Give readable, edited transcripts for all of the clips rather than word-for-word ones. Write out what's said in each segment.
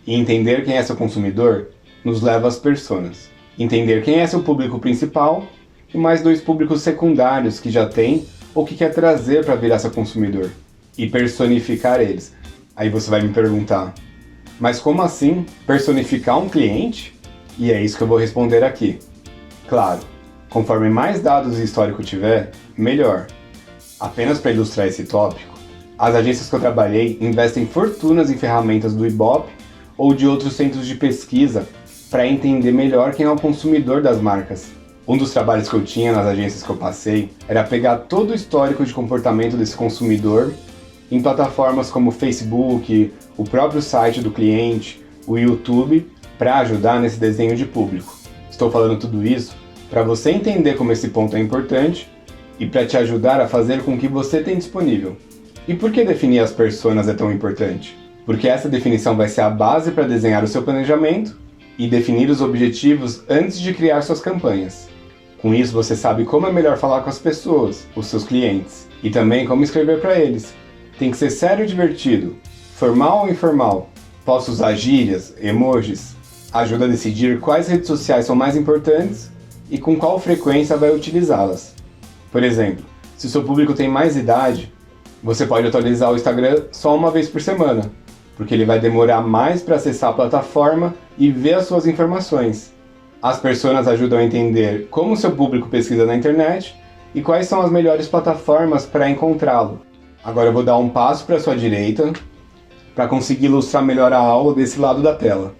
E entender quem é seu consumidor nos leva às personas. Entender quem é seu público principal e mais 2 públicos secundários que já tem ou que quer trazer para virar seu consumidor. E personificar eles. Aí você vai me perguntar, mas como assim personificar um cliente? E é isso que eu vou responder aqui. Claro, conforme mais dados e histórico tiver, melhor. Apenas para ilustrar esse tópico, as agências que eu trabalhei investem fortunas em ferramentas do Ibope ou de outros centros de pesquisa para entender melhor quem é o consumidor das marcas. Um dos trabalhos que eu tinha nas agências que eu passei era pegar todo o histórico de comportamento desse consumidor em plataformas como o Facebook, o próprio site do cliente, o YouTube, para ajudar nesse desenho de público. Estou falando tudo isso para você entender como esse ponto é importante e para te ajudar a fazer com o que você tem disponível. E por que definir as personas é tão importante? Porque essa definição vai ser a base para desenhar o seu planejamento e definir os objetivos antes de criar suas campanhas. Com isso você sabe como é melhor falar com as pessoas, os seus clientes, e também como escrever para eles. Tem que ser sério e divertido, formal ou informal. Posso usar gírias, emojis. Ajuda a decidir quais redes sociais são mais importantes e com qual frequência vai utilizá-las. Por exemplo, se o seu público tem mais idade, você pode atualizar o Instagram só uma vez por semana, porque ele vai demorar mais para acessar a plataforma e ver as suas informações. As personas ajudam a entender como o seu público pesquisa na internet e quais são as melhores plataformas para encontrá-lo. Agora eu vou dar um passo para a sua direita para conseguir ilustrar melhor a aula desse lado da tela.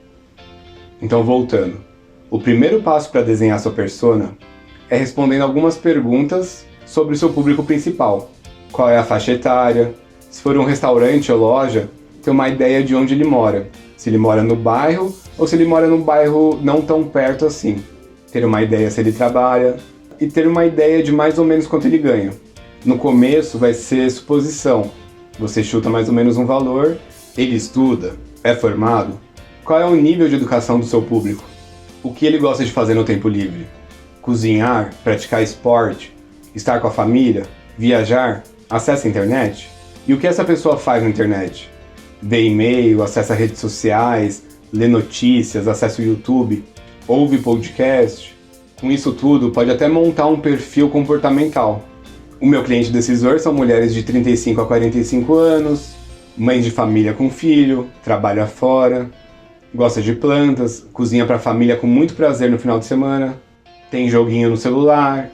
Então voltando, o primeiro passo para desenhar sua persona é respondendo algumas perguntas sobre o seu público principal. Qual é a faixa etária? Se for um restaurante ou loja, ter uma ideia de onde ele mora. Se ele mora no bairro ou se ele mora num bairro não tão perto assim. Ter uma ideia se ele trabalha e ter uma ideia de mais ou menos quanto ele ganha. No começo vai ser suposição. Você chuta mais ou menos um valor, ele estuda, é formado. Qual é o nível de educação do seu público? O que ele gosta de fazer no tempo livre? Cozinhar, praticar esporte, estar com a família, viajar, acessa a internet? E o que essa pessoa faz na internet? Vê e-mail, acessa redes sociais, lê notícias, acessa o YouTube, ouve podcast. Com isso tudo, pode até montar um perfil comportamental. O meu cliente decisor são mulheres de 35 a 45 anos, mães de família com filho, trabalha fora, gosta de plantas, cozinha para a família com muito prazer no final de semana, tem joguinho no celular,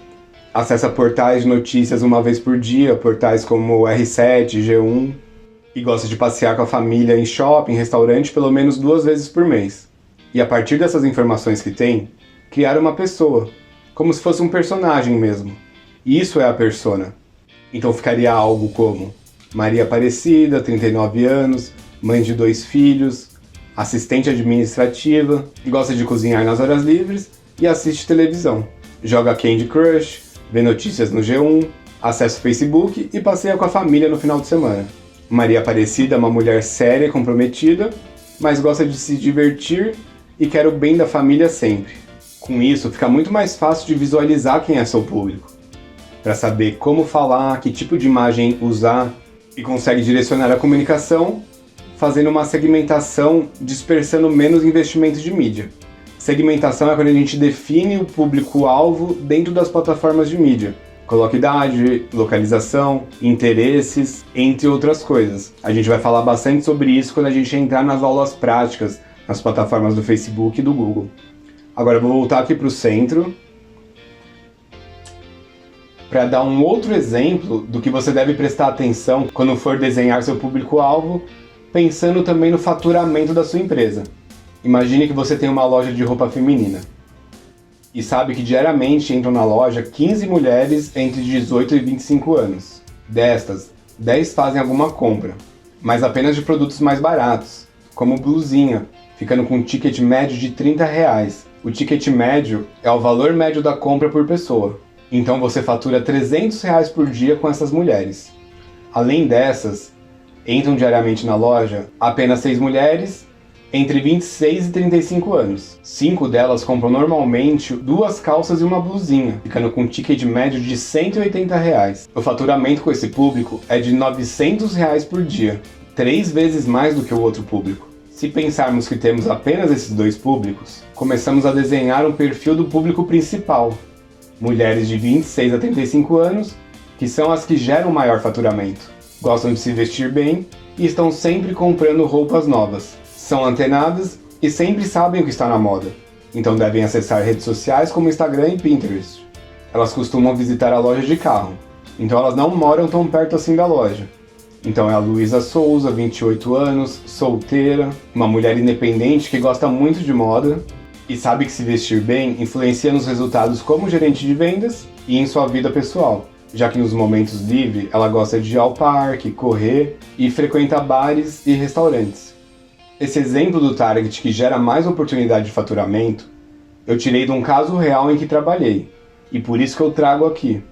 acessa portais de notícias uma vez por dia, portais como R7, G1, e gosta de passear com a família em shopping, restaurante pelo menos 2 vezes por mês. E a partir dessas informações que tem, criar uma pessoa, como se fosse um personagem mesmo. E isso é a persona. Então ficaria algo como Maria Aparecida, 39 anos, mãe de 2 filhos, assistente administrativa, gosta de cozinhar nas horas livres e assiste televisão. Joga Candy Crush, vê notícias no G1, acessa o Facebook e passeia com a família no final de semana. Maria Aparecida é uma mulher séria e comprometida, mas gosta de se divertir e quer o bem da família sempre. Com isso, fica muito mais fácil de visualizar quem é seu público, para saber como falar, que tipo de imagem usar, e consegue direcionar a comunicação fazendo uma segmentação, dispersando menos investimento de mídia. Segmentação é quando a gente define o público-alvo dentro das plataformas de mídia. Coloca idade, localização, interesses, entre outras coisas. A gente vai falar bastante sobre isso quando a gente entrar nas aulas práticas, nas plataformas do Facebook e do Google. Agora eu vou voltar aqui para o centro para dar um outro exemplo do que você deve prestar atenção quando for desenhar seu público-alvo, pensando também no faturamento da sua empresa. Imagine que você tem uma loja de roupa feminina e sabe que diariamente entram na loja 15 mulheres entre 18 e 25 anos. Destas, 10 fazem alguma compra, mas apenas de produtos mais baratos, como blusinha, ficando com um ticket médio de R$30. O ticket médio é o valor médio da compra por pessoa. Então você fatura R$300 por dia com essas mulheres. Além dessas, entram diariamente na loja apenas 6 mulheres entre 26 e 35 anos. 5 delas compram normalmente 2 calças e uma blusinha, ficando com um ticket médio de R$180. O faturamento com esse público é de R$900 por dia, 3 vezes mais do que o outro público. Se pensarmos que temos apenas esses dois públicos, começamos a desenhar um perfil do público principal, mulheres de 26 a 35 anos, que são as que geram maior faturamento, gostam de se vestir bem e estão sempre comprando roupas novas, são antenadas e sempre sabem o que está na moda, então devem acessar redes sociais como Instagram e Pinterest. Elas costumam visitar a loja de carro, então elas não moram tão perto assim da loja. Então é a Luísa Souza, 28 anos, solteira, uma mulher independente que gosta muito de moda e sabe que se vestir bem influencia nos resultados como gerente de vendas e em sua vida pessoal, já que nos momentos livres ela gosta de ir ao parque, correr e frequenta bares e restaurantes. Esse exemplo do target que gera mais oportunidade de faturamento, eu tirei de um caso real em que trabalhei, e por isso que eu trago aqui.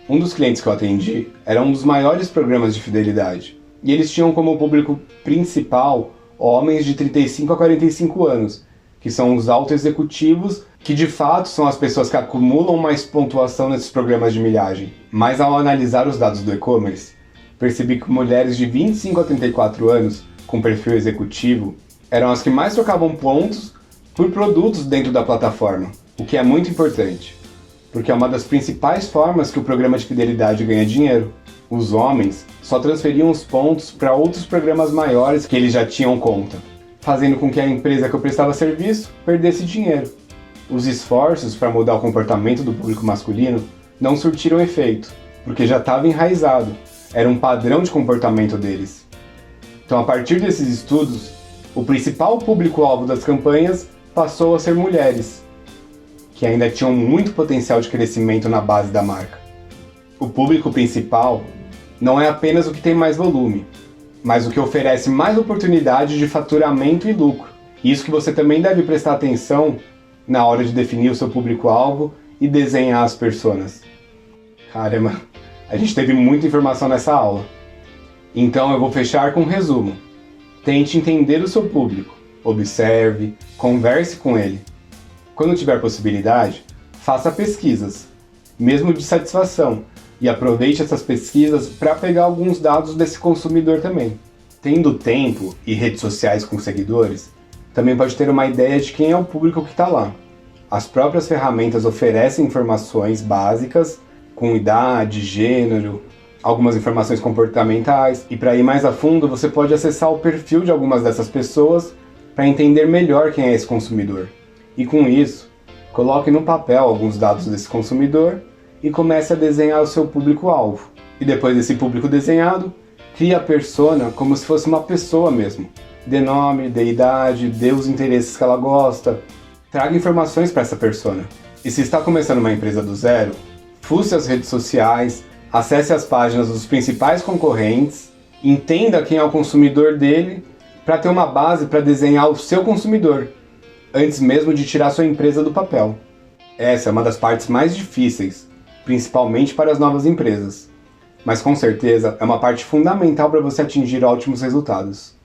Um dos clientes que eu atendi era um dos maiores programas de fidelidade, e eles tinham como público principal homens de 35 a 45 anos, que são os auto-executivos, que de fato são as pessoas que acumulam mais pontuação nesses programas de milhagem. Mas ao analisar os dados do e-commerce, percebi que mulheres de 25 a 34 anos, com perfil executivo, eram as que mais trocavam pontos por produtos dentro da plataforma, o que é muito importante, porque é uma das principais formas que o programa de fidelidade ganha dinheiro. Os homens só transferiam os pontos para outros programas maiores que eles já tinham conta, fazendo com que a empresa que eu prestava serviço perdesse dinheiro. Os esforços para mudar o comportamento do público masculino não surtiram efeito, porque já estava enraizado, era um padrão de comportamento deles. Então, a partir desses estudos, o principal público-alvo das campanhas passou a ser mulheres, que ainda tinham muito potencial de crescimento na base da marca. O público principal não é apenas o que tem mais volume, mas o que oferece mais oportunidade de faturamento e lucro. Isso que você também deve prestar atenção na hora de definir o seu público-alvo e desenhar as personas. Caramba, a gente teve muita informação nessa aula. Então eu vou fechar com um resumo. Tente entender o seu público, observe, converse com ele. Quando tiver possibilidade, faça pesquisas, mesmo de satisfação, e aproveite essas pesquisas para pegar alguns dados desse consumidor também. Tendo tempo e redes sociais com seguidores, também pode ter uma ideia de quem é o público que está lá. As próprias ferramentas oferecem informações básicas, com idade, gênero, algumas informações comportamentais, e para ir mais a fundo você pode acessar o perfil de algumas dessas pessoas para entender melhor quem é esse consumidor. E com isso, coloque no papel alguns dados desse consumidor e comece a desenhar o seu público-alvo. E depois desse público desenhado, crie a persona como se fosse uma pessoa mesmo. Dê nome, dê idade, dê os interesses que ela gosta. Traga informações para essa persona. E se está começando uma empresa do zero, fuce as redes sociais, acesse as páginas dos principais concorrentes, entenda quem é o consumidor dele para ter uma base para desenhar o seu consumidor, antes mesmo de tirar sua empresa do papel. Essa é uma das partes mais difíceis, principalmente para as novas empresas, mas com certeza é uma parte fundamental para você atingir ótimos resultados.